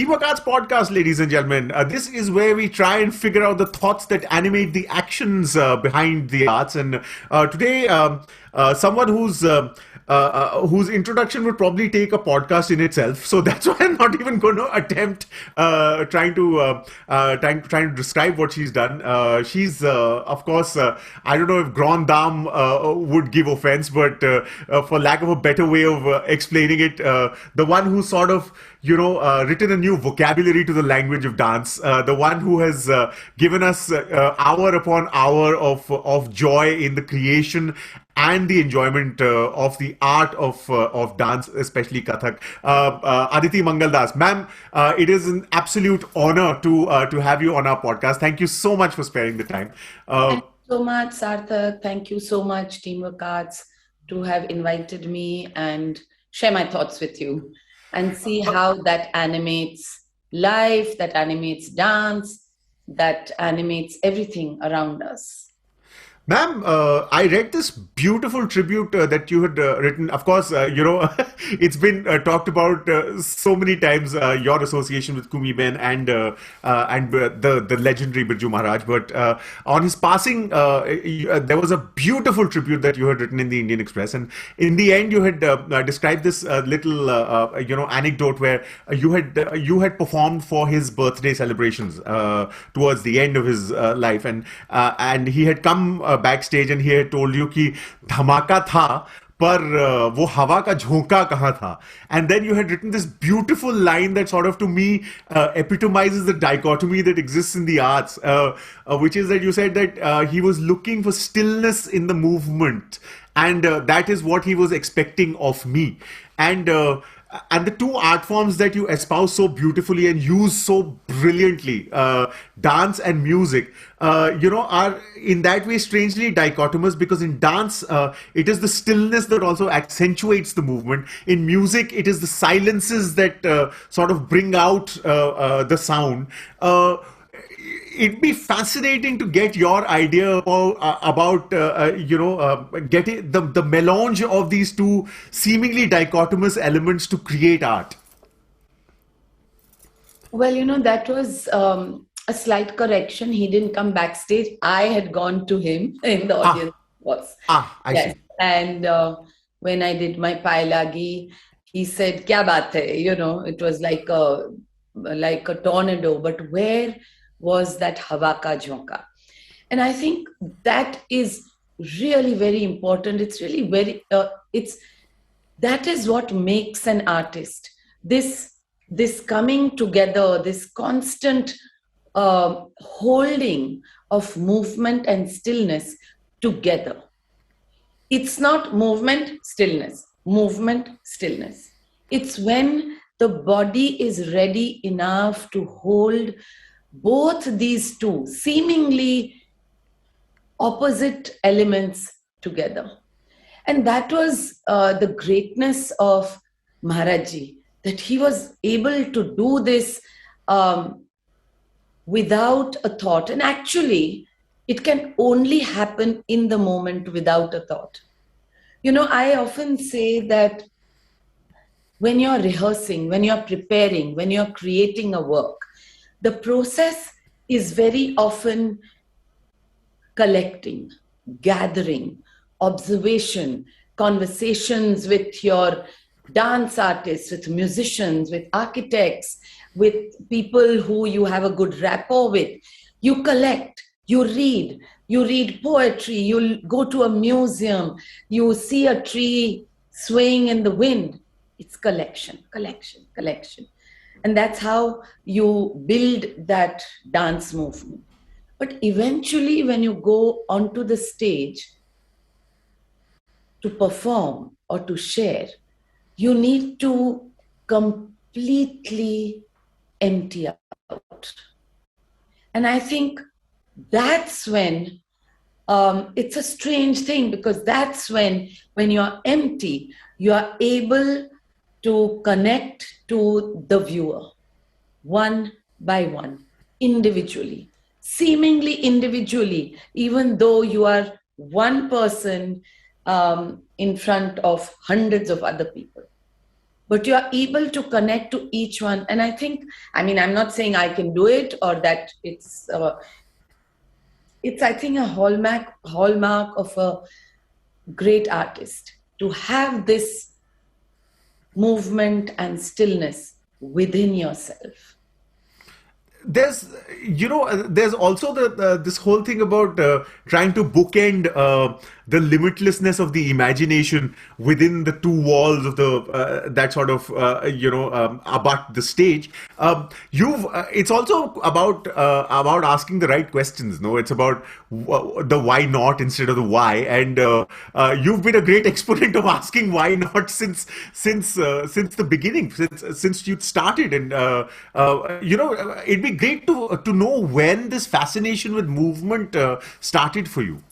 Teamwork Arts Podcast, ladies and gentlemen. This is where we try and figure out the thoughts that animate the actions behind the arts. And today, someone whose introduction would probably take a podcast in itself. So that's why I'm not even going to attempt trying to describe what she's done. She's, of course, I don't know if Grand Dame would give offense, but for lack of a better way of explaining it, the one who sort of written a new vocabulary to the language of dance, the one who has given us hour upon hour of joy in the creation and the enjoyment of the art of dance, especially Kathak. Aditi Mangaldas, ma'am, it is an absolute honor to have you on our podcast. Thank you so much for sparing the time. Thank you so much, Sarthak. Thank you so much, Teamwork Arts, to have invited me and share my thoughts with you and see how that animates life, that animates dance, that animates everything around us. Ma'am, I read this beautiful tribute that you had written. Of course, it's been talked about so many times, your association with Kumi Ben and the legendary Birju Maharaj. But on his passing, there was a beautiful tribute that you had written in the Indian Express. And in the end, you had described this little, anecdote where you had performed for his birthday celebrations towards the end of his life. And he had come backstage and he had told you कि धमाका था पर वो हवा का झोंका कहाँ था. And then you had written this beautiful line that sort of to me epitomizes the dichotomy that exists in the arts, which is that you said that he was looking for stillness in the movement, and that is what he was expecting of me. And the two art forms that you espouse so beautifully and use so brilliantly, dance and music, are in that way strangely dichotomous, because in dance, it is the stillness that also accentuates the movement. In music, it is the silences that sort of bring out the sound. It'd be fascinating to get your idea about getting the melange of these two seemingly dichotomous elements to create art. Well, that was a slight correction. He didn't come backstage. I had gone to him in the audience. I see. And when I did my Pailagi, he said, "Kya baat hai?" It was like a tornado. But where was that hava ka jhonka? And I think that is really very important. It's really very, that is what makes an artist. This coming together, this constant holding of movement and stillness together. It's not movement, stillness. Movement, stillness. It's when the body is ready enough to hold both these two seemingly opposite elements together. And that was the greatness of Maharajji, that he was able to do this without a thought. And actually, it can only happen in the moment without a thought. I often say that when you're rehearsing, when you're preparing, when you're creating a work, the process is very often collecting, gathering, observation, conversations with your dance artists, with musicians, with architects, with people who you have a good rapport with. You collect, you read poetry, you'll go to a museum, you see a tree swaying in the wind. It's collection. And that's how you build that dance movement. But eventually, when you go onto the stage to perform or to share, you need to completely empty out. And I think that's when it's a strange thing, because that's when you're empty, you are able to connect to the viewer, one by one, individually, seemingly individually, even though you are one person in front of hundreds of other people. but you are able to connect to each one. And I think, I mean, I'm not saying I can do it or that it's I think a hallmark of a great artist to have this movement and stillness within yourself. There's there's also this whole thing about trying to bookend the limitlessness of the imagination within the two walls of the that sort of abut the stage. You've It's also about asking the right questions. No, it's about the why not instead of the why, and you've been a great exponent of asking why not since the beginning, since you started. And it'd be great to know when this fascination with movement started for you.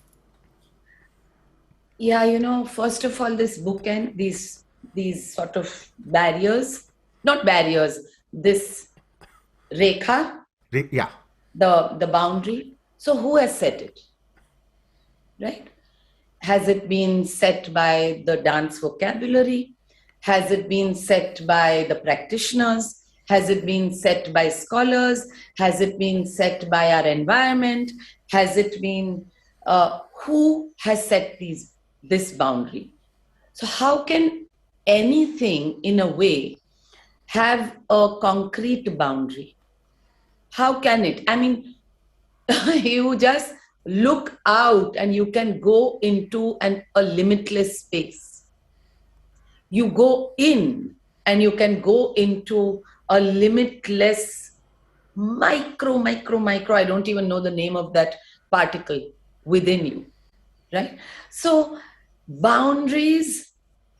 Yeah, first of all, this bookend, these sort of barriers, not barriers, this rekha, Yeah. the boundary. So who has set it, right? Has it been set by the dance vocabulary? Has it been set by the practitioners? Has it been set by scholars? Has it been set by our environment? Has it been who has set this boundary? So how can anything in a way have a concrete boundary? How can it? I mean, you just look out and you can go into a limitless space. You go in and you can go into a limitless micro, I don't even know the name of that particle within you, right? So boundaries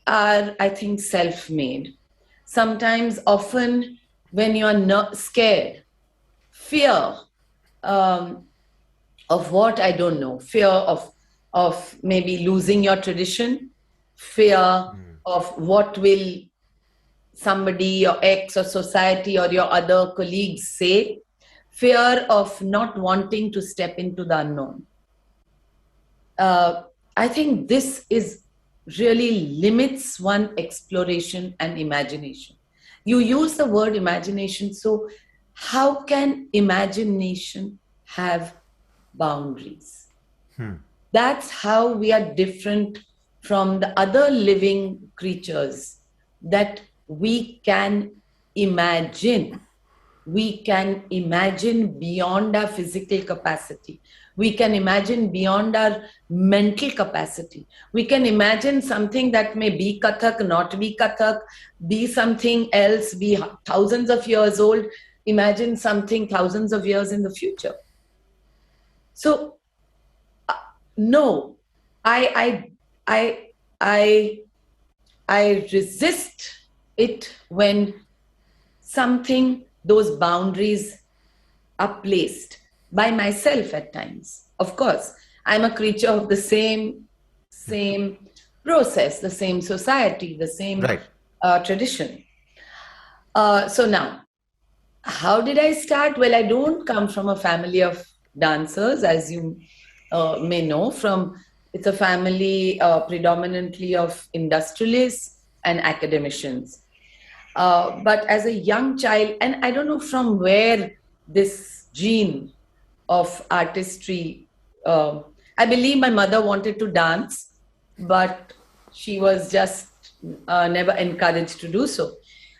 are, I think, self-made. Sometimes, often, when you are not scared, fear of what I don't know, fear of maybe losing your tradition, fear of what will somebody, your ex or society or your other colleagues say, fear of not wanting to step into the unknown. I think this is really limits one exploration and imagination. You use the word imagination, so how can imagination have boundaries? That's how we are different from the other living creatures, that we can imagine. We can imagine beyond our physical capacity. We can imagine beyond our mental capacity. We can imagine something that may be Kathak, not be Kathak, be something else, be thousands of years old, imagine something thousands of years in the future. So, no, I resist it when those boundaries are placed by myself at times. Of course, I'm a creature of the same process, the same society, the same tradition. So now, how did I start? Well, I don't come from a family of dancers, as you may know. It's a family predominantly of industrialists and academicians. But as a young child, and I don't know from where this gene of artistry, I believe my mother wanted to dance, but she was just never encouraged to do so.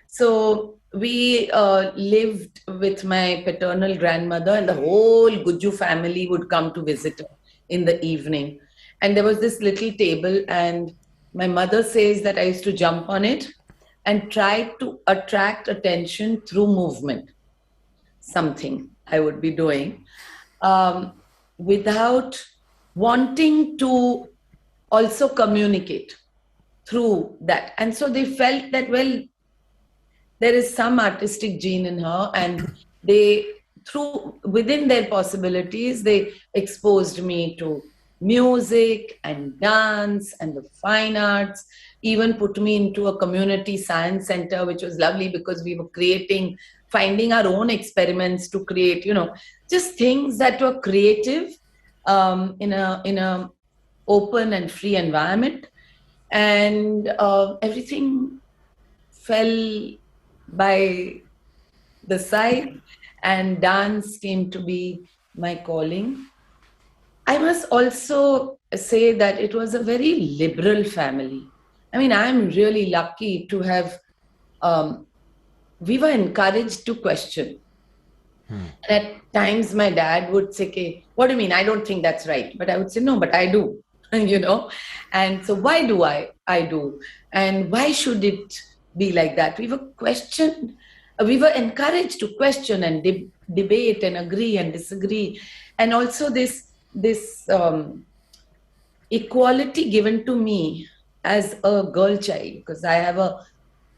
So we lived with my paternal grandmother, and the whole Guju family would come to visit her in the evening. And there was this little table, and my mother says that I used to jump on it and try to attract attention through movement, something I would be doing, without wanting to also communicate through that. And so they felt that, well, there is some artistic gene in her, and within their possibilities, they exposed me to music and dance and the fine arts, even put me into a community science center, which was lovely because we were finding our own experiments to create, just things that were creative in a open and free environment. And everything fell by the side, and dance came to be my calling. I must also say that it was a very liberal family. I mean, I'm really lucky to have, we were encouraged to question. And at times my dad would say, okay, what do you mean? I don't think that's right. But I would say, no, but I do, And so why do I do? And why should it be like that? We were questioned. We were encouraged to question and debate and agree and disagree. And also this equality given to me as a girl child, because I have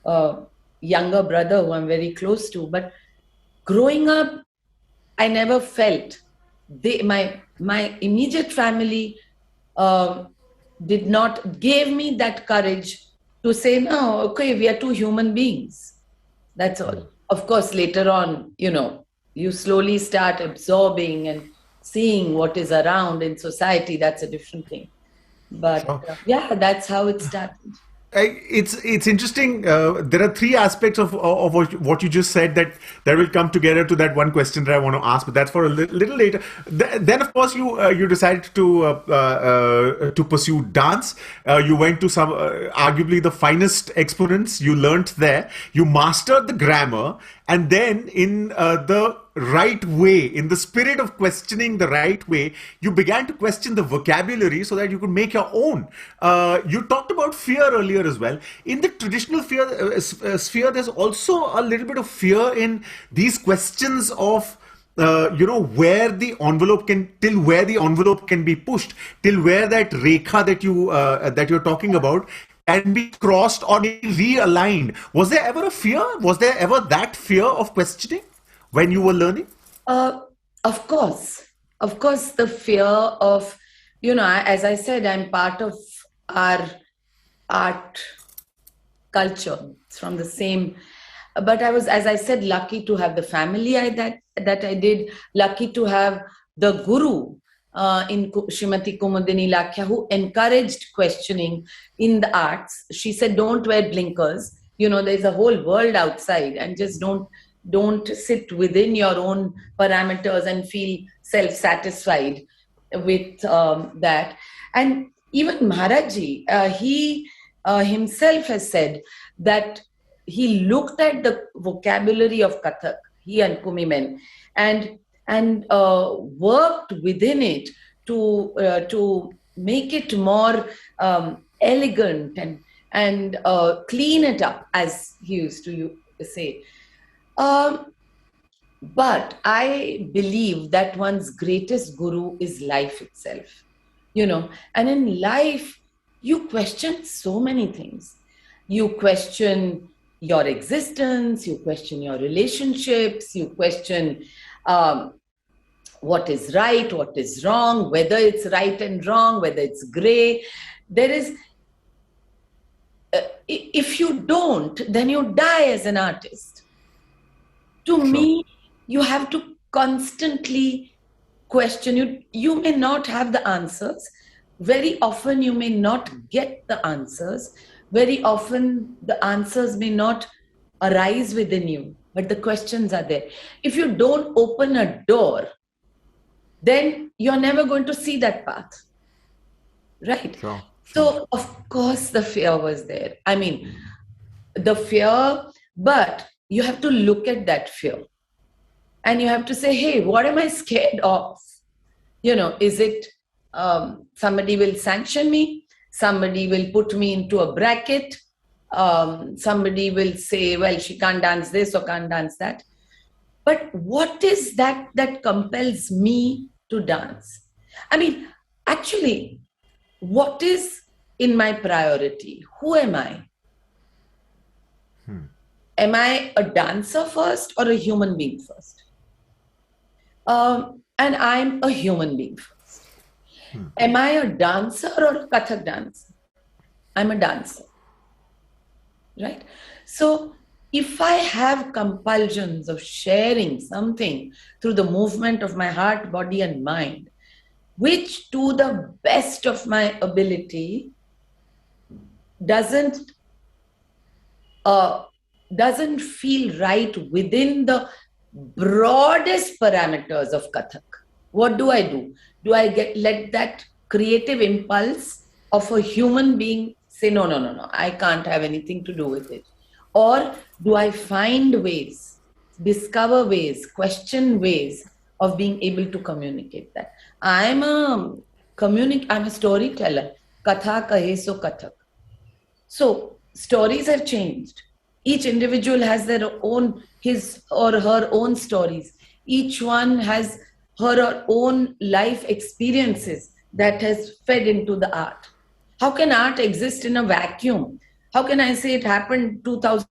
a younger brother who I'm very close to. But growing up, I never felt my immediate family did not gave me that courage to say, no, okay, we are two human beings. That's all. Of course, later on, you slowly start absorbing and seeing what is around in society. That's a different thing. But yeah, that's how it started. It's interesting. There are three aspects of what you just said that will come together to that one question that I want to ask, but that's for a little later. Then, of course, you decided to pursue dance. You went to some arguably the finest exponents. You learnt there. You mastered the grammar, and then in the right way, in the spirit of questioning the right way, you began to question the vocabulary so that you could make your own. You talked about fear earlier as well. In the traditional sphere, there's also a little bit of fear in these questions of where the envelope can be pushed, till where that rekha that you're talking about can be crossed or realigned. Was there ever a fear? Was there ever that fear of questioning when you were learning? Of course, the fear of, as I said, I'm part of our art culture. It's from the same. But I was, as I said, lucky to have the family that I did, lucky to have the guru in Srimati Kumudini Lakhya, who encouraged questioning in the arts. She said, don't wear blinkers. There's a whole world outside, and just don't sit within your own parameters and feel self-satisfied with that. And even Maharaji, he himself has said that he looked at the vocabulary of Kathak, he and Kumi men, and worked within it to make it more elegant and clean it up, as he used to say. But I believe that one's greatest guru is life itself, and in life, you question so many things. You question your existence, you question your relationships, you question what is right, what is wrong, whether it's right and wrong, whether it's gray. There is, if you don't, then you die as an artist. To me, you have to constantly question. You may not have the answers. Very often you may not get the answers. Very often the answers may not arise within you, but the questions are there. If you don't open a door, then you're never going to see that path. Right? Sure. So, of course, the fear was there. I mean, the fear, but you have to look at that fear. And you have to say, hey, what am I scared of? Is it somebody will sanction me? Somebody will put me into a bracket? Somebody will say, well, she can't dance this or can't dance that. But what is that compels me to dance? I mean, actually, what is in my priority? Who am I? Am I a dancer first or a human being first? And I'm a human being first. Am I a dancer or a Kathak dancer? I'm a dancer. Right? So if I have compulsions of sharing something through the movement of my heart, body, and mind, which to the best of my ability doesn't doesn't feel right within the broadest parameters of Kathak, what do? Do I let that creative impulse of a human being say, no, no, no, no, I can't have anything to do with it? Or do I find ways, discover ways, question ways of being able to communicate that? I'm a storyteller. Katha kahe so Kathak. So stories have changed. Each individual has their own, his or her own stories. Each one has her or own life experiences that has fed into the art. How can art exist in a vacuum? How can I say it happened 2000,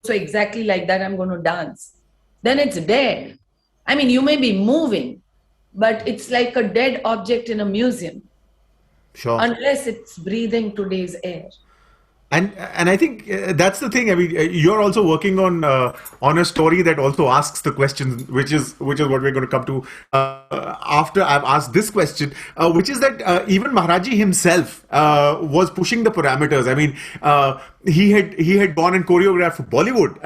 so exactly like that I'm going to dance? Then it's dead. I mean, you may be moving, but it's like a dead object in a museum, Sure. unless it's breathing today's air. And I think that's the thing. I mean, you're also working on a story that also asks the questions, which is what we're going to come to after I've asked this question, which is that even Maharaji himself was pushing the parameters. I mean, he had gone and choreographed for Bollywood,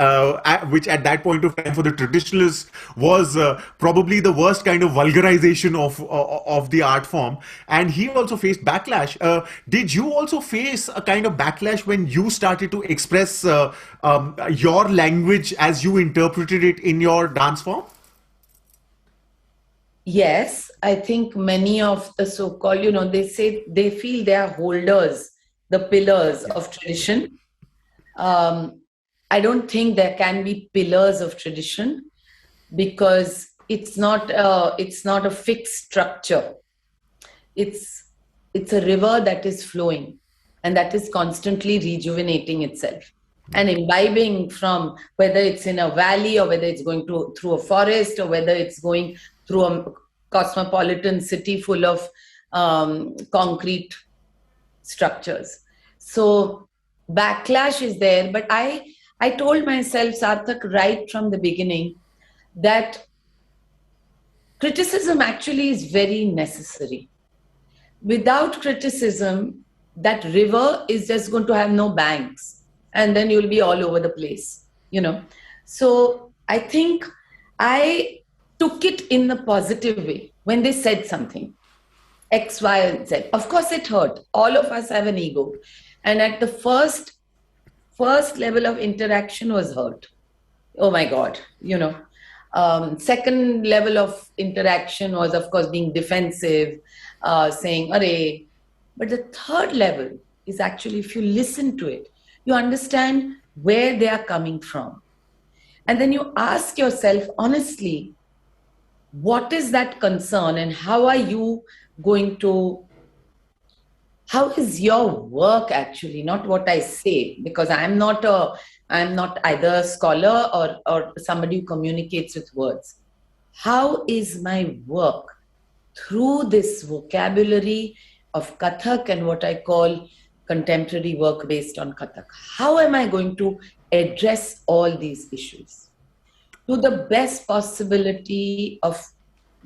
which at that point of time for the traditionalists was probably the worst kind of vulgarization of the art form. And he also faced backlash. Did you also face a kind of backlash when you started to express your language as you interpreted it in your dance form? Yes, I think many of the so-called, they say they feel they are holders, the pillars of tradition. I don't think there can be pillars of tradition because it's not a fixed structure. It's a river that is flowing and that is constantly rejuvenating itself and imbibing from, whether it's in a valley or whether it's going through a forest or whether it's going through a cosmopolitan city full of concrete structures. So backlash is there, but I told myself, Sarthak, right from the beginning, that criticism actually is very necessary. Without criticism, that river is just going to have no banks, and then you'll be all over the place, So I think I took it in the positive way when they said something, X, Y, and Z. Of course, it hurt. All of us have an ego. And at the first level of interaction was hurt. Oh my God, second level of interaction was, of course, being defensive, saying, "Arey." But the third level is actually, if you listen to it, you understand where they are coming from. And then you ask yourself, honestly, what is that concern and how are you going to, how is your work actually, not what I say, because I'm not either a scholar or somebody who communicates with words. How is my work through this vocabulary of Kathak and what I call contemporary work based on Kathak? How am I going to address all these issues to the best possibility of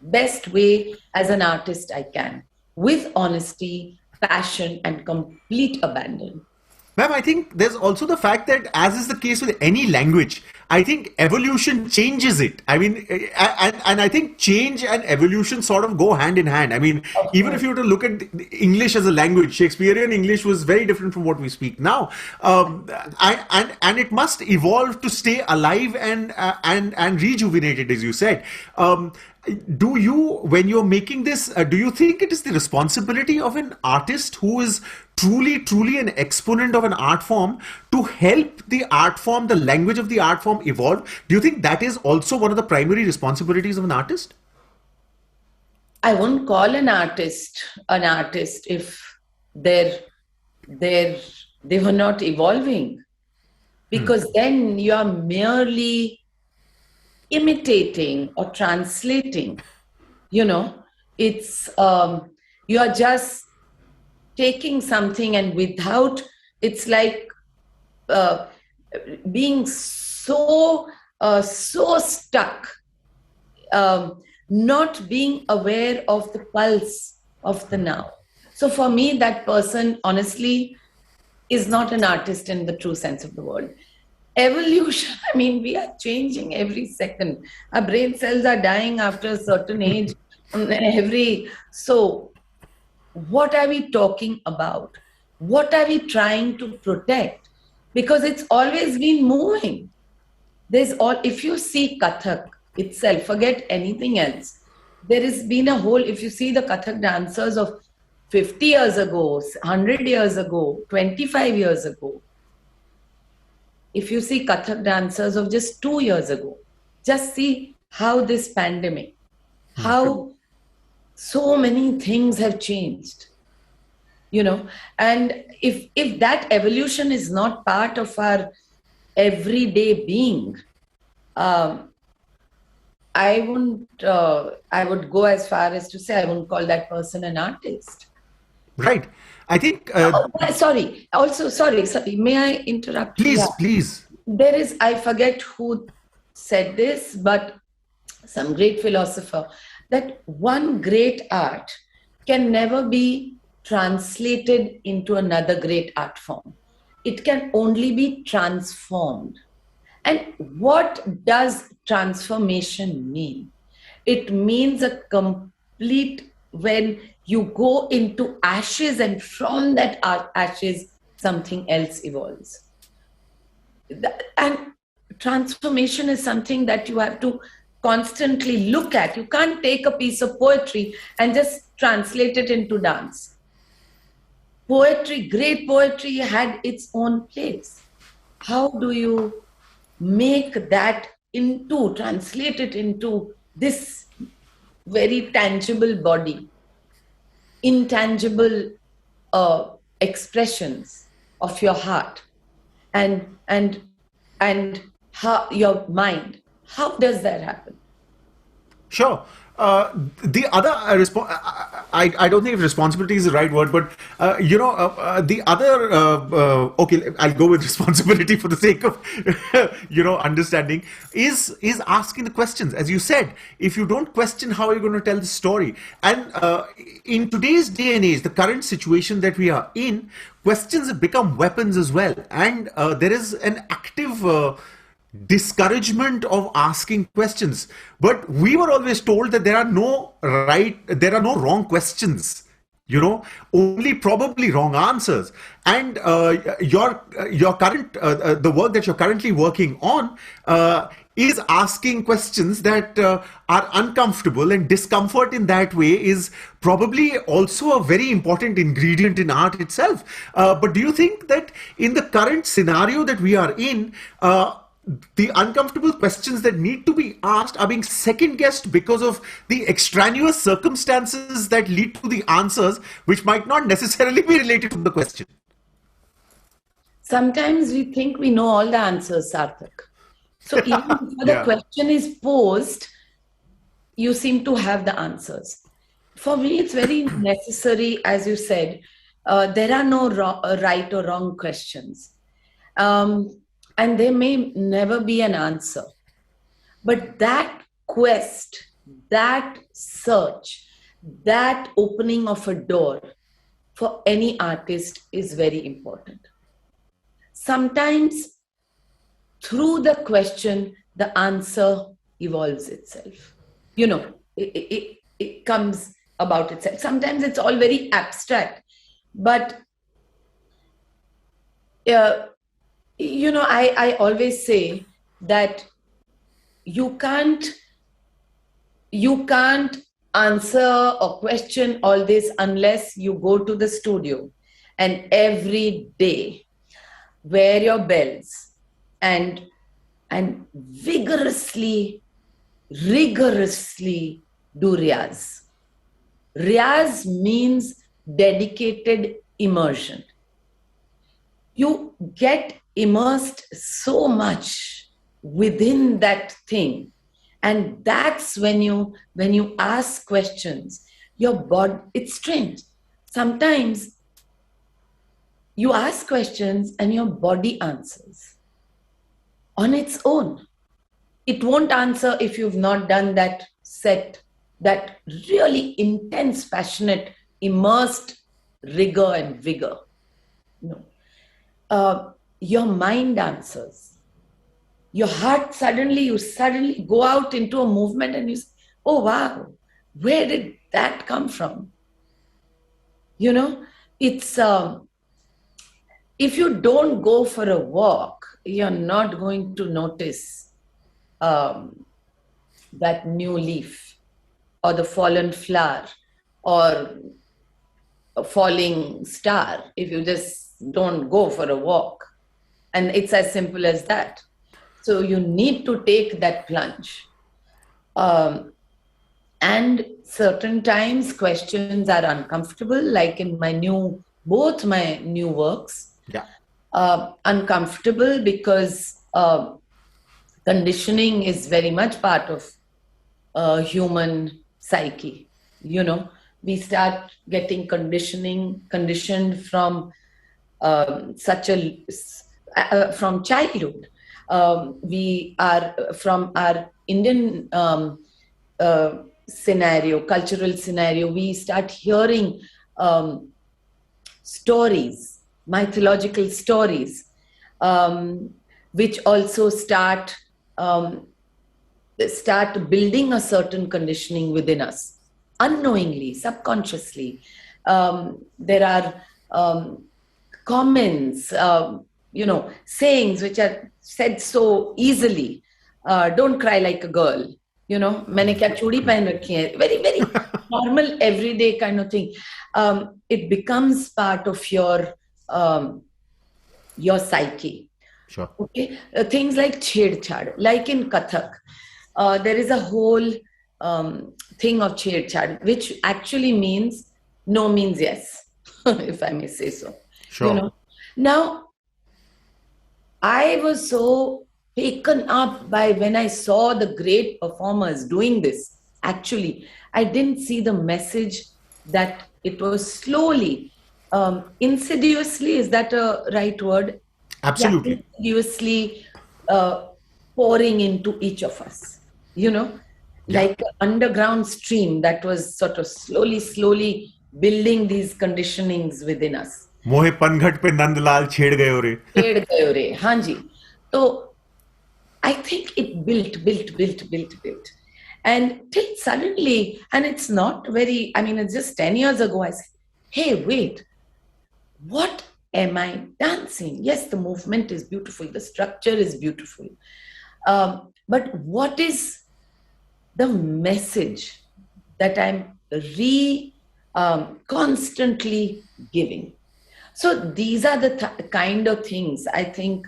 best way as an artist I can, with honesty, passion, and complete abandon? Ma'am, I think there's also the fact that, as is the case with any language, I think evolution changes it. I mean, and I think change and evolution sort of go hand in hand. I mean, even if you were to look at English as a language, Shakespearean English was very different from what we speak now, and it must evolve to stay alive and rejuvenated, as you said. Do you, when you're making this, do you think it is the responsibility of an artist who is truly an exponent of an art form to help the art form, the language of the art form evolve? Do you think that is also one of the primary responsibilities of an artist? I wouldn't call an artist if they were not evolving, because then you are merely imitating or translating. It's you are just taking something, and without, it's like being so stuck, not being aware of the pulse of the now. So for me, that person honestly is not an artist in the true sense of the word. evolution, I mean, we are changing every second. Our brain cells are dying after a certain age. So what are we talking about? What are we trying to protect? Because it's always been moving. If you see Kathak itself, forget anything else. There has been a whole, if you see the Kathak dancers of 50 years ago, 100 years ago, 25 years ago, if you see Kathak dancers of just 2 years ago, just see how this pandemic, how so many things have changed, and if that evolution is not part of our everyday being, I would go as far as to say I wouldn't call that person an artist. Right. I think. Sorry. Also, sorry. May I interrupt? Please, please. There is, I forget who said this, but some great philosopher, that one great art can never be translated into another great art form. It can only be transformed. And what does transformation mean? It means a complete, when you go into ashes and from that ashes, something else evolves. And transformation is something that you have to constantly look at. You can't take a piece of poetry and just translate it into dance. Poetry, great poetry, had its own place. How do you make that translate it into this very tangible body, intangible expressions of your heart and how your mind? How does that happen? Sure. The other I don't think if responsibility is the right word, but the other okay, I'll go with responsibility for the sake of understanding is asking the questions. As you said, if you don't question, how are you going to tell the story? And in today's day and age, the current situation that we are in, questions have become weapons as well, and there is an active discouragement of asking questions. But we were always told that there are no wrong questions, only probably wrong answers. And your current the work that you're currently working on is asking questions that are uncomfortable, and discomfort in that way is probably also a very important ingredient in art itself. But do you think that in the current scenario that we are in, the uncomfortable questions that need to be asked are being second guessed because of the extraneous circumstances that lead to the answers, which might not necessarily be related to the question? Sometimes we think we know all the answers, Sarthak. So even before the question is posed, you seem to have the answers. For me, it's very necessary, as you said, there are no right or wrong questions. And there may never be an answer. But that quest, that search, that opening of a door for any artist is very important. Sometimes through the question, the answer evolves itself. It comes about itself. Sometimes it's all very abstract. But I always say that you can't answer or question all this unless you go to the studio and every day wear your bells and rigorously do riyaz. Riyaz means dedicated immersion. You get immersed so much within that thing, and that's when you ask questions, your body, it's strange. Sometimes you ask questions and your body answers on its own. It won't answer if you've not done that set, that really intense, passionate, immersed rigor and vigor. Your mind answers. your heart you suddenly go out into a movement and you say, oh wow, where did that come from? You know, it's if you don't go for a walk, you're not going to notice um, that new leaf or the fallen flower or a falling star if you just don't go for a walk. And it's as simple as that. So you need to take that plunge. Um, and certain times questions are uncomfortable, like in both my new works. Yeah. Uncomfortable because conditioning is very much part of human psyche. You know, we start getting conditioned from from childhood. We are from our Indian cultural scenario. We start hearing stories, mythological stories, which also start building a certain conditioning within us, unknowingly, subconsciously. There are comments, sayings which are said so easily. Don't cry like a girl. मैंने क्या चूड़ी पहन रखी है? Very, very normal, everyday kind of thing. It becomes part of your psyche. Sure. Okay, things like chhed-chhad, like in Kathak, there is a whole thing of chhed-chhad, which actually means no means yes, if I may say so. Sure. Now, I was so taken up by when I saw the great performers doing this. Actually, I didn't see the message that it was slowly, insidiously, is that a right word? Absolutely. Yeah, insidiously pouring into each of us, like an underground stream that was sort of slowly building these conditionings within us. मोहे पनघट पे नंदलाल छेड़ गयो रे. छेड़ गयो रे, हाँ जी. तो I think it built. And till suddenly, and it's not very, it's just 10 years ago, I said, hey, wait, what am I dancing? Yes, the movement is beautiful, the structure is beautiful. But what is the message that I'm constantly giving? So these are the kind of things I think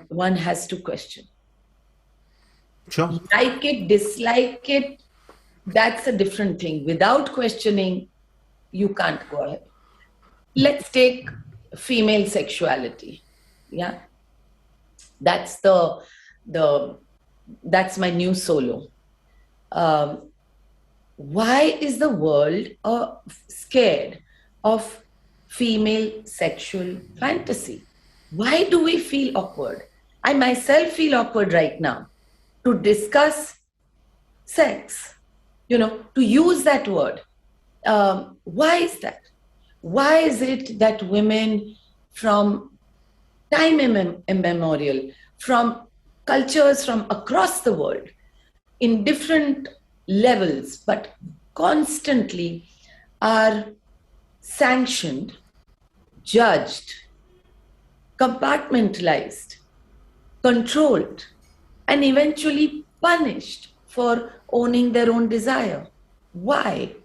one has to question. Sure. Like it, dislike it, that's a different thing. Without questioning, you can't go ahead. Let's take female sexuality. Yeah, that's that's my new solo. Why is the world scared of female sexual fantasy? Why do we feel awkward? I myself feel awkward right now to discuss sex, to use that word. Why is that? Why is it that women from time immemorial, from cultures from across the world, in different levels, but constantly are sanctioned, judged, compartmentalized, controlled, and eventually punished for owning their own desire? Why?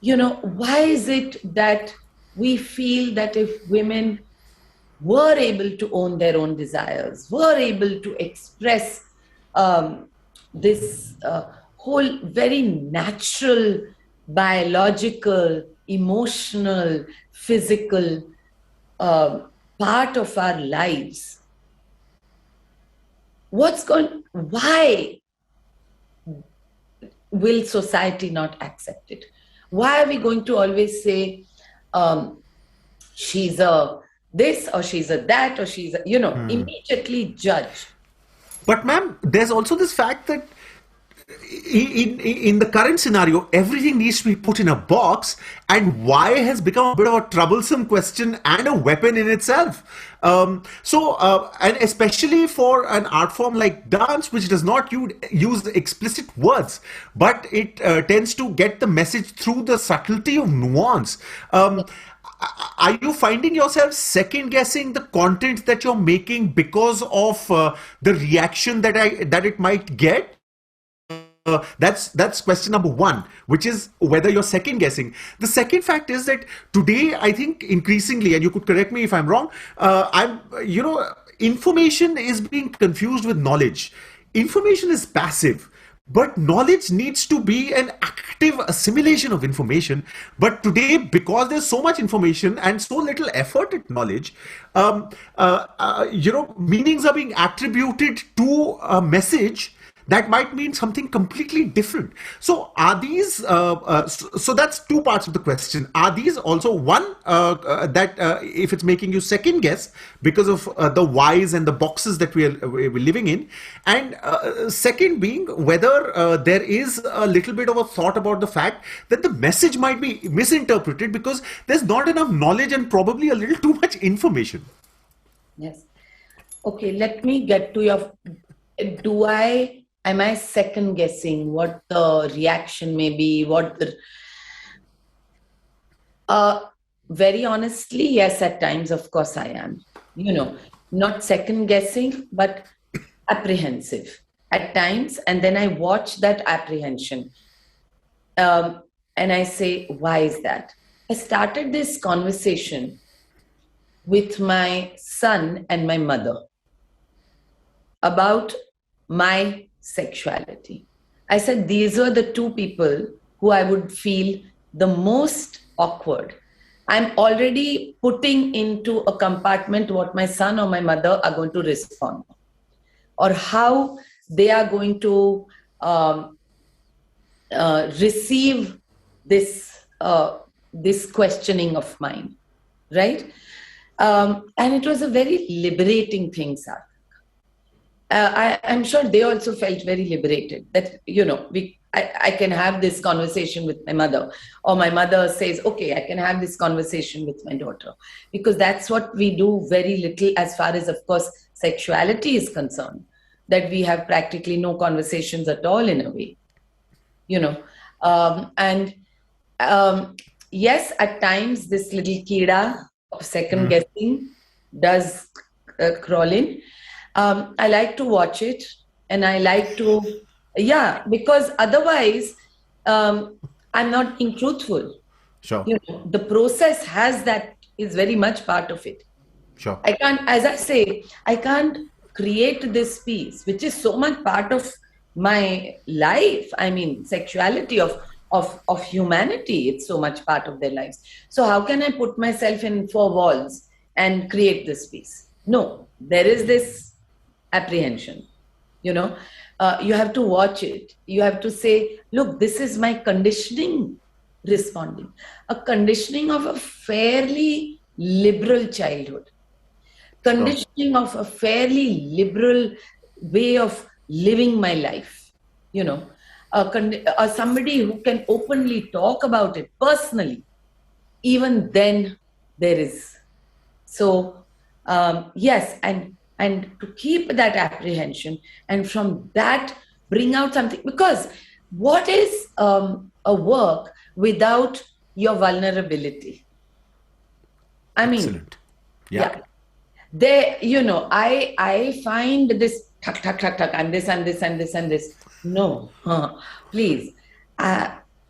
Why is it that we feel that if women were able to own their own desires, were able to express this whole very natural, biological, emotional, physical part of our lives, why will society not accept it? Why are we going to always say she's a this or she's a that or she's a, immediately judge? But ma'am, there's also this fact that in the current scenario, everything needs to be put in a box, and why has become a bit of a troublesome question and a weapon in itself. And especially for an art form like dance, which does not use explicit words, but it tends to get the message through the subtlety of nuance. Are you finding yourself second guessing the content that you're making because of the reaction that it might get? That's question number one, which is whether you're second guessing. The second fact is that today, I think increasingly, and you could correct me if I'm wrong, information is being confused with knowledge. Information is passive, but knowledge needs to be an active assimilation of information. But today, because there's so much information and so little effort at knowledge, meanings are being attributed to a message that might mean something completely different. So are these, so that's two parts of the question. Are these also one, that if it's making you second guess because of the whys and the boxes that we're living in? And second being whether there is a little bit of a thought about the fact that the message might be misinterpreted because there's not enough knowledge and probably a little too much information. Yes. Okay, let me get to your, am I second guessing what the reaction may be, very honestly, yes, at times, of course I am, not second guessing, but apprehensive at times. And then I watch that apprehension. And I say, why is that? I started this conversation with my son and my mother about my sexuality. I said these were the two people who I would feel the most awkward. I'm already putting into a compartment what my son or my mother are going to respond, or how they are going to receive this questioning of mine, right? And it was a very liberating thing, Sarthak. I'm sure they also felt very liberated that, I can have this conversation with my mother, or my mother says, okay, I can have this conversation with my daughter, because that's what we do very little as far as, of course, sexuality is concerned, that we have practically no conversations at all in a way, yes, at times this little kida of second guessing does crawl in. I like to watch it, and I like to, because otherwise I'm not being truthful. Sure. The process is very much part of it. Sure. I can't create this piece, which is so much part of my life. I mean, sexuality of humanity, it's so much part of their lives. So how can I put myself in four walls and create this piece? No, there is this apprehension, you have to watch it. You have to say, look, this is my conditioning responding, a conditioning of a fairly liberal childhood, conditioning of a fairly liberal way of living my life, somebody who can openly talk about it personally. Even then there is. So yes, and to keep that apprehension, and from that bring out something, because what is a work without your vulnerability? I mean, excellent. Yeah. There, I find this tuck, I'm this and this and this and this. No, please.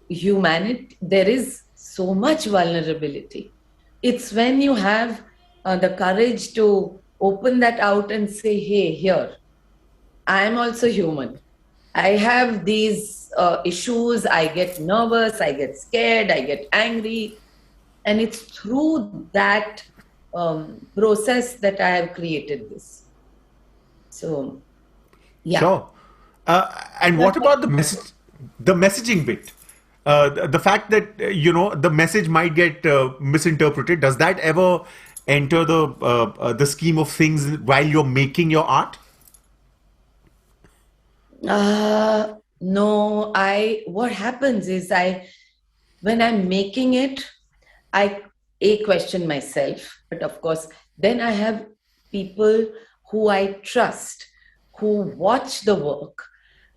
Humanity, there is so much vulnerability. It's when you have the courage to open that out and say, hey, here, I am also human. I have these issues. I get nervous, I get scared, I get angry. And it's through that process that I have created this. So, yeah. Sure. And what about the messaging bit? The fact that the message might get misinterpreted. Does that ever enter the scheme of things while you're making your art? No, what happens is when I'm making it, I question myself, but of course, then I have people who I trust, who watch the work,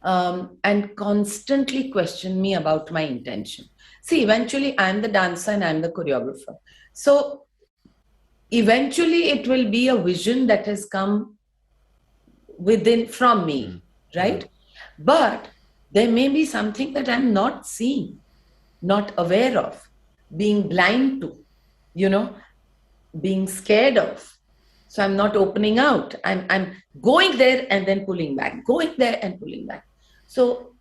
and constantly question me about my intention. See, eventually, I'm the dancer and I'm the choreographer. So, eventually, it will be a vision that has come within from me, right? But there may be something that I'm not seeing, not aware of, being blind to, you know, being scared of. So I'm not opening out. I'm going there and then pulling back, going there and pulling back. So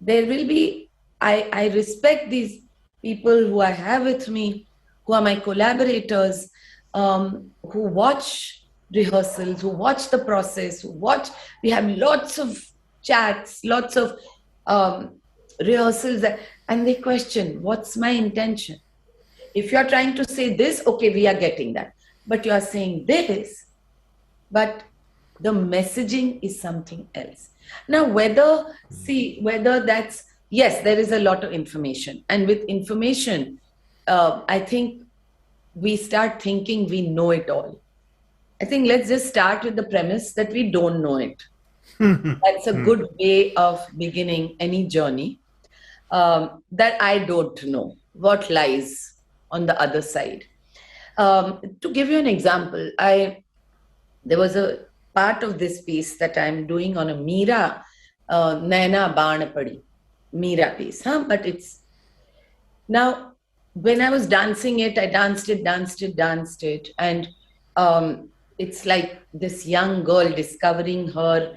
there will be, I respect these people who I have with me, who are my collaborators, who watch rehearsals, who watch the process, who watch, we have lots of chats, lots of rehearsals, and they question, what's my intention? If you're trying to say this, okay, we are getting that. But you are saying this, but the messaging is something else. Now, whether that's, yes, there is a lot of information. And with information, I think we start thinking we know it all. I think let's just start with the premise that we don't know it. That's a good way of beginning any journey. That I don't know what lies on the other side. To give you an example, there was a part of this piece that I'm doing on a Meera, Naina Banapadi, Meera piece. But it's now, when I was dancing it, I danced it. And it's like this young girl discovering her,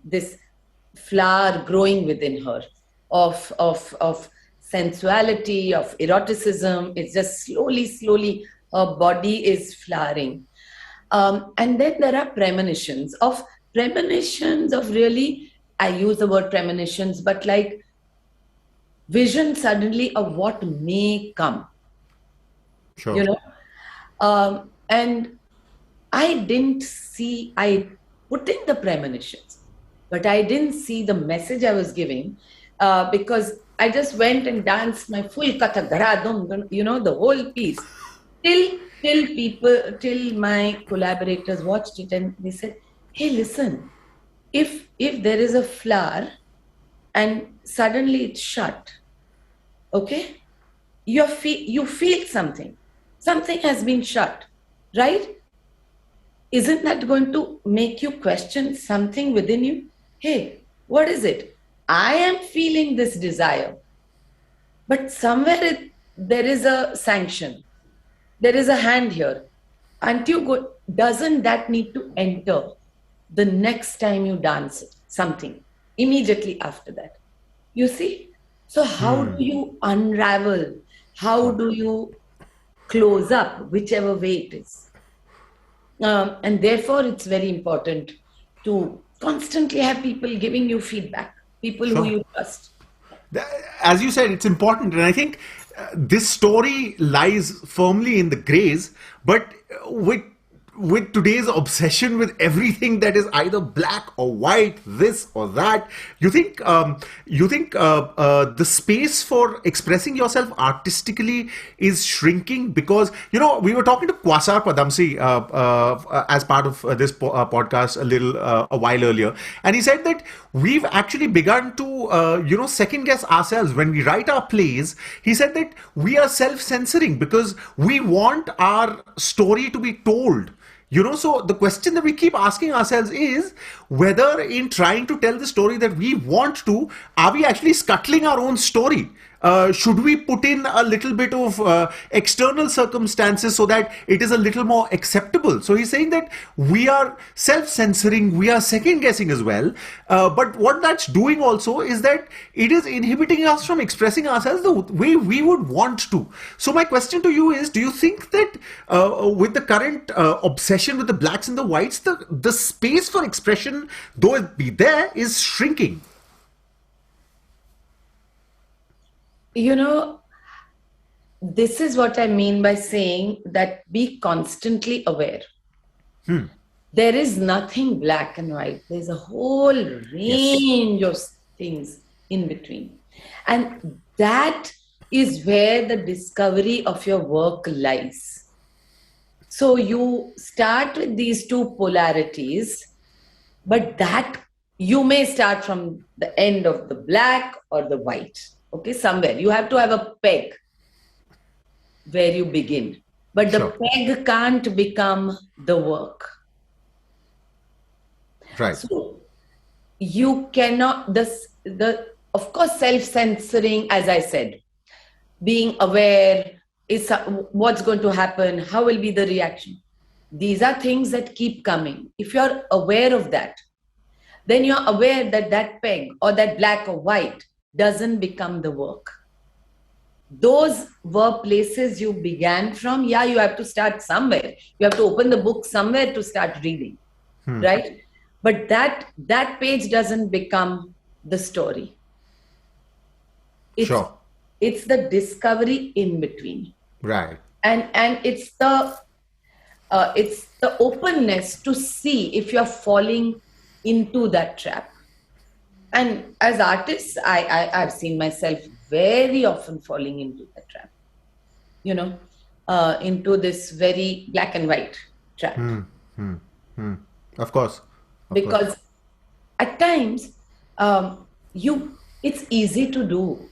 this flower growing within her of sensuality, of eroticism. It's just slowly, her body is flowering. And then there are premonitions of really, I use the word premonitions, but like vision suddenly of what may come. Sure. You know? And I put in the premonitions, but I didn't see the message I was giving, because I just went and danced my full Kathak, the whole piece. Till my collaborators watched it and they said, hey, listen, if there is a flower and suddenly it's shut, okay, you feel something has been shut, right? Isn't that going to make you question something within you? Hey, what is it? I am feeling this desire, but somewhere there is a sanction. There is a hand here. Doesn't that need to enter the next time you dance something immediately after that? You see? So how do you unravel? How do you close up, whichever way it is? And therefore, it's very important to constantly have people giving you feedback, people who you trust. As you said, it's important, and I think this story lies firmly in the grays, but with today's obsession with everything that is either black or white, this or that, you think the space for expressing yourself artistically is shrinking? Because we were talking to Kwasar Padamsi as part of this podcast a while earlier, and he said that we've actually begun to second guess ourselves when we write our plays. He said that we are self-censoring because we want our story to be told. So the question that we keep asking ourselves is whether in trying to tell the story that we want to, are we actually scuttling our own story? Should we put in a little bit of external circumstances so that it is a little more acceptable? So he's saying that we are self-censoring, we are second-guessing as well. But what that's doing also is that it is inhibiting us from expressing ourselves the way we would want to. So my question to you is, do you think that with the current obsession with the blacks and the whites, the space for expression, though it be there, is shrinking? This is what I mean by saying that be constantly aware. There is nothing black and white. There's a whole range of things in between. And that is where the discovery of your work lies. So you start with these two polarities, but that you may start from the end of the black or the white. Okay, somewhere. You have to have a peg where you begin. But the peg can't become the work. Right. So you cannot, of course, self-censoring, as I said, being aware is what's going to happen, how will be the reaction. These are things that keep coming. If you're aware of that, then you're aware that that peg or that black or white doesn't become the work. Those were places you began from. Yeah, you have to start somewhere. You have to open the book somewhere to start reading, right? But that page doesn't become the story. It's the discovery in between. Right. And it's the openness to see if you're falling into that trap. And as artists, I've seen myself very often falling into that trap, into this very black and white trap. Of course. Because at times, it's easy to do.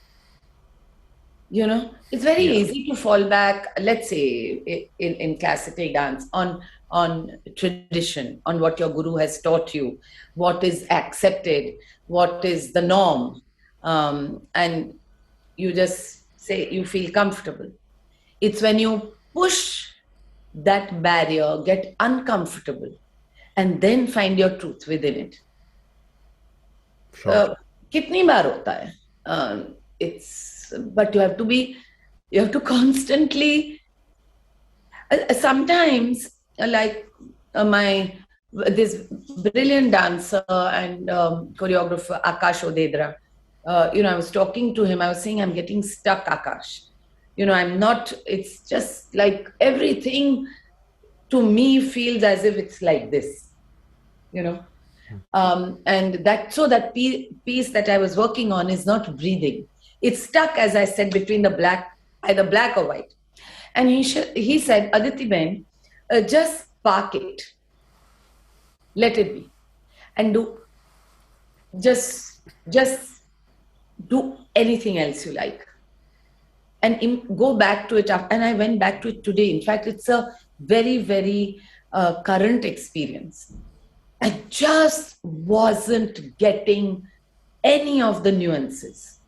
It's very easy to fall back, let's say, in classical dance, on tradition, on what your guru has taught you, what is accepted, what is the norm, and you just say you feel comfortable. It's when you push that barrier, get uncomfortable, and then find your truth within it. Kitni baar hota hai? But you have to constantly, sometimes, like this brilliant dancer and choreographer Akash Odedra, I was talking to him, I was saying, I'm getting stuck, Akash. I'm not, it's just like everything to me feels as if it's like this, and that piece that I was working on is not breathing. It's stuck, as I said, between either black or white. And he said, Aditi Ben, just park it. Let it be. And just do anything else you like. And go back to it. And I went back to it today. In fact, it's a very, very current experience. I just wasn't getting any of the nuances.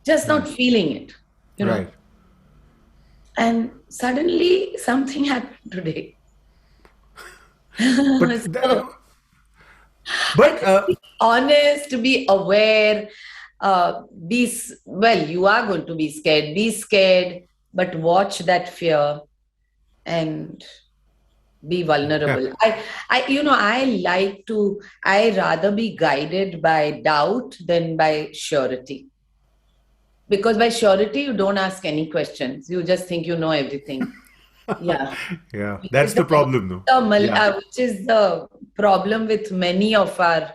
Just not feeling it, Right. And suddenly something happened today. But be honest, to be aware, you are going to be scared. Be scared, but watch that fear and be vulnerable. I rather be guided by doubt than by surety. Because by surety, you don't ask any questions. You just think you know everything. Yeah. Yeah, that's the problem, though. Which is the problem with many of our,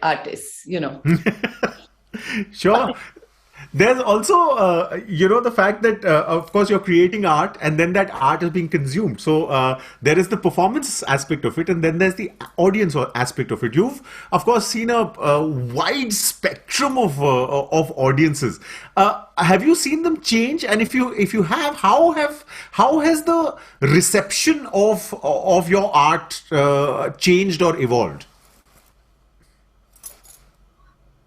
artists, Sure. There's also, the fact that, of course, you're creating art and then that art is being consumed. So there is the performance aspect of it and then there's the audience aspect of it. You've, of course, seen a wide spectrum of audiences. Have you seen them change? And if you have, how has the reception of your art changed or evolved?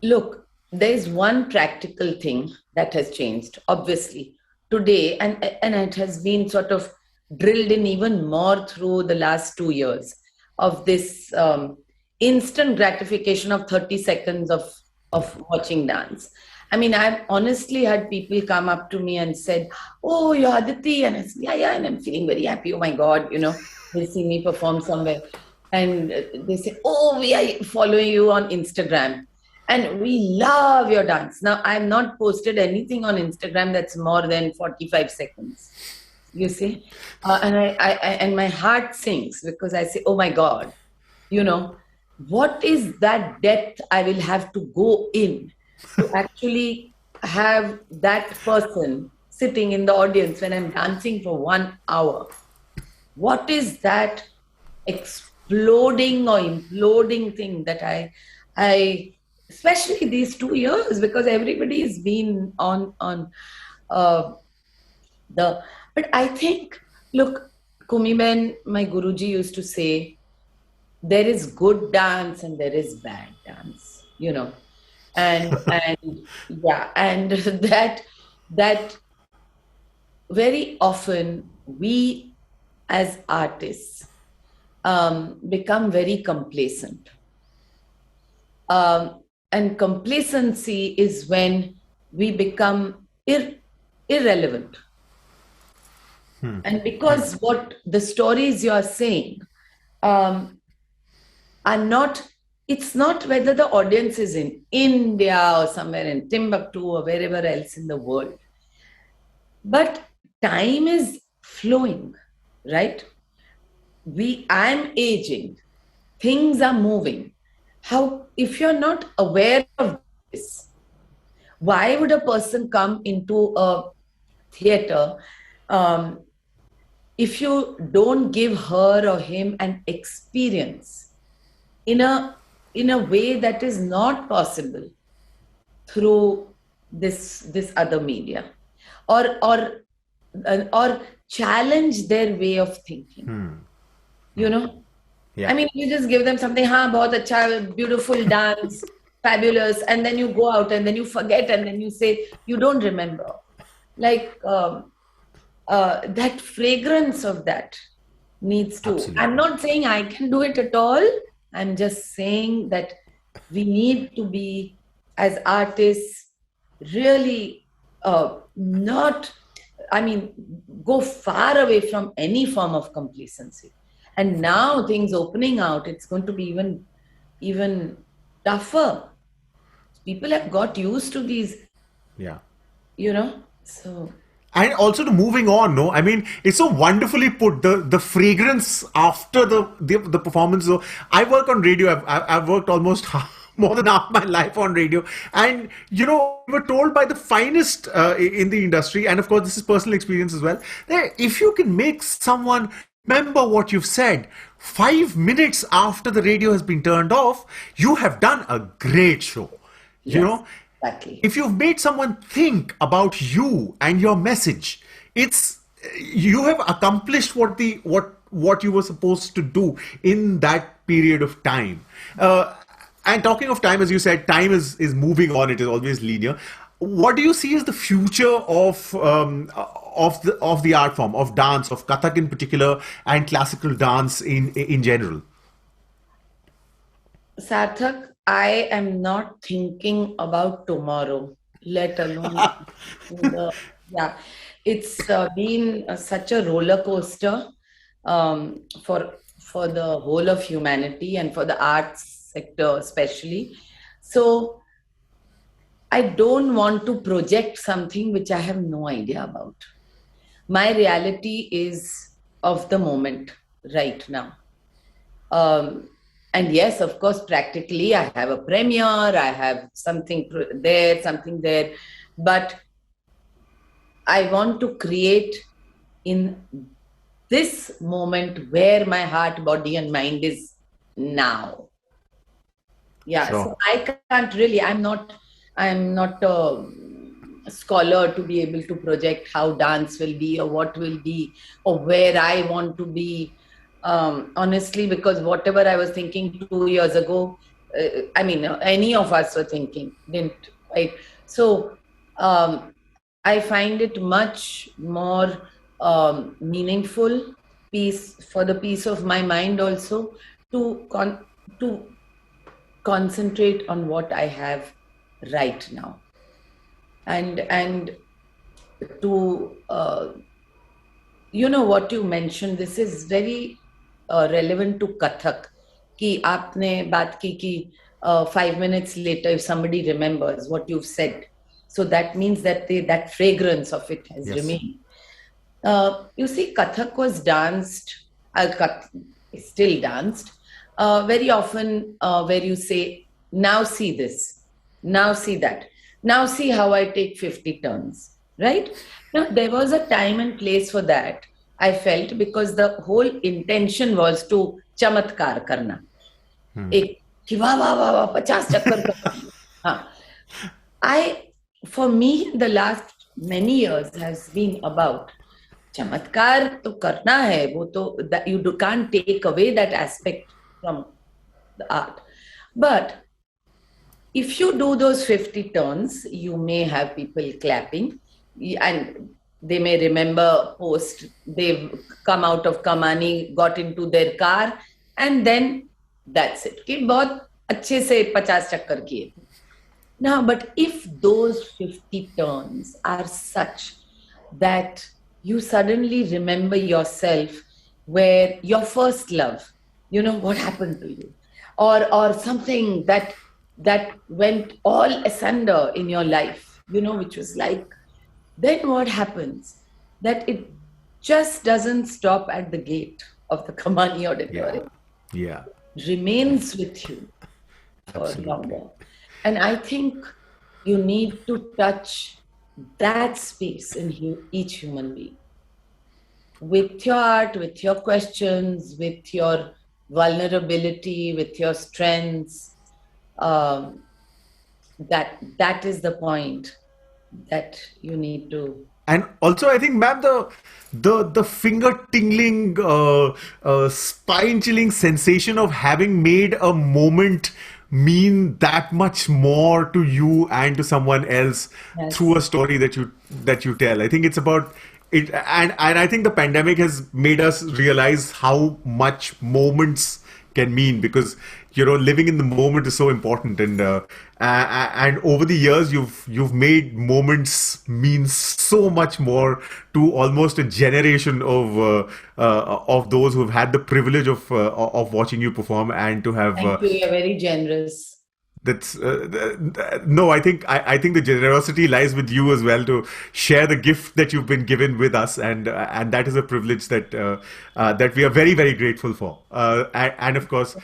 Look, there's one practical thing that has changed, obviously, today, and it has been sort of drilled in even more through the last 2 years of this instant gratification of 30 seconds of watching dance. I mean, I've honestly had people come up to me and said, "Oh, you're Aditi," and I said, "Yeah," and I'm feeling very happy. Oh my God, they see me perform somewhere, and they say, "Oh, we are following you on Instagram." And we love your dance. Now, I've not posted anything on Instagram that's more than 45 seconds. You see? And my heart sinks because I say, oh my God, what is that depth I will have to go in to actually have that person sitting in the audience when I'm dancing for 1 hour? What is that exploding or imploding thing that I, especially these 2 years, because everybody has been on uh, but I think, look, Kumiben, my Guruji used to say, there is good dance and there is bad dance, and yeah, and that very often we as artists become very complacent. And complacency is when we become irrelevant. And because what the stories you are saying um, are not, it's not whether the audience is in India or somewhere in Timbuktu or wherever else in the world, but time is flowing, right? I'm aging, things are moving. How, if you're not aware of this, why would a person come into a theater if you don't give her or him an experience in a way that is not possible through this other media, or challenge their way of thinking? Yeah. I mean, you just give them something, bahut acha, beautiful dance, fabulous, and then you go out and then you forget and then you say, you don't remember. Like that fragrance of that needs to. Absolutely. I'm not saying I can do it at all. I'm just saying that we need to be, as artists, really not, I mean, go far away from any form of complacency. And now things opening out, it's going to be even tougher. People have got used to these, Yeah. so. And also to moving on, no, I mean, it's so wonderfully put, the fragrance after the performance. So I work on radio. I've worked almost more than half my life on radio, and we were told by the finest in the industry, and of course this is personal experience as well, that if you can make someone remember what you've said 5 minutes after the radio has been turned off, you have done a great show. You Yes, know, exactly. if you've made someone think about you and your message, it's you have accomplished what you were supposed to do in that period of time. And talking of time, as you said, time is moving on. It is always linear. What do you see as the future of the art form of dance, of Kathak in particular, and classical dance in general? Sarthak, I am not thinking about tomorrow, let alone the, yeah. It's been such a roller coaster for the whole of humanity and for the arts sector especially. So I don't want to project something which I have no idea about. My reality is of the moment right now. Um, and yes, of course, practically, I have a premiere, I have something there, something there, but I want to create in this moment where my heart, body, and mind is now. Yeah, so Sure. I can't really, I'm not a scholar to be able to project how dance will be or what will be or where I want to be. Honestly, because whatever I was thinking 2 years ago, I mean, any of us were thinking, didn't quite. So I find it much more meaningful piece for the peace of my mind also to to concentrate on what I have right now, and to what you mentioned. This is very relevant to Kathak. कि आपने बात की कि 5 minutes later, if somebody remembers what you've said, so that means that that fragrance of it has Yes. remained. You see, Kathak was danced, still danced, very often where you say, now see this, now see that, now see how I take 50 turns, right? Now, there was a time and place for that, I felt, because the whole intention was to chamatkar karna. एक कि वाह वाह वाह वाह 50 चक्कर करना. हाँ. For me, the last many years has been about चमत्कार तो करना है, वो तो that you can't take away that aspect from the art. But if you do those 50 turns, you may have people clapping, and they may remember post, they've come out of Kamani, got into their car, and then that's it. कि बहुत अच्छे से 50 चक्कर किए. Now, but if those 50 turns are such that you suddenly remember yourself, where your first love, you know, what happened to you, or something that went all asunder in your life, you know, which was like, then what happens? That it just doesn't stop at the gate of the Kamani auditorium. Yeah. Remains with you for longer. And I think you need to touch that space in each human being. With your art, with your questions, with your vulnerability, with your strengths, that is the point that you need to. And also, I think, ma'am, the finger tingling, spine chilling sensation of having made a moment mean that much more to you and to someone else through a story that you tell. I think it's about it, and I think the pandemic has made us realize how much moments can mean, because living in the moment is so important, and over the years you've made moments mean so much more to almost a generation of those who've had the privilege of watching you perform, and to have Thank you. You're very generous. That's no. I think the generosity lies with you as well, to share the gift that you've been given with us, and that is a privilege that that we are very, very grateful for. And of course,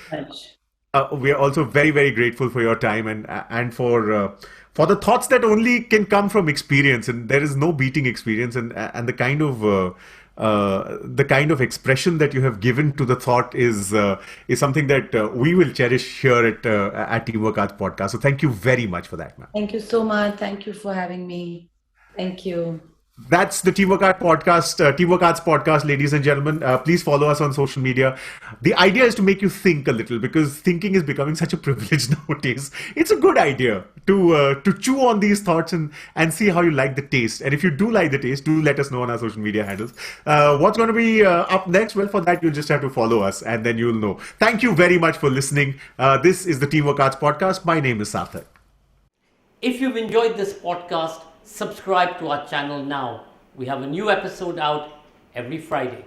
we are also very, very grateful for your time, and for the thoughts that only can come from experience, and there is no beating experience, and the kind of expression that you have given to the thought is something that we will cherish here at Teamwork Arts Podcast. So thank you very much for that, ma'am. Thank you so much. Thank you for having me. Thank you. That's the Teamwork Arts Podcast, ladies and gentlemen. Please follow us on social media. The idea is to make you think a little, because thinking is becoming such a privilege nowadays. It's a good idea to chew on these thoughts and see how you like the taste. And if you do like the taste, do let us know on our social media handles. What's going to be up next? Well, for that, you'll just have to follow us, and then you'll know. Thank you very much for listening. This is the Teamwork Arts Podcast. My name is Sarthak. If you've enjoyed this podcast, subscribe to our channel now. We have a new episode out every Friday.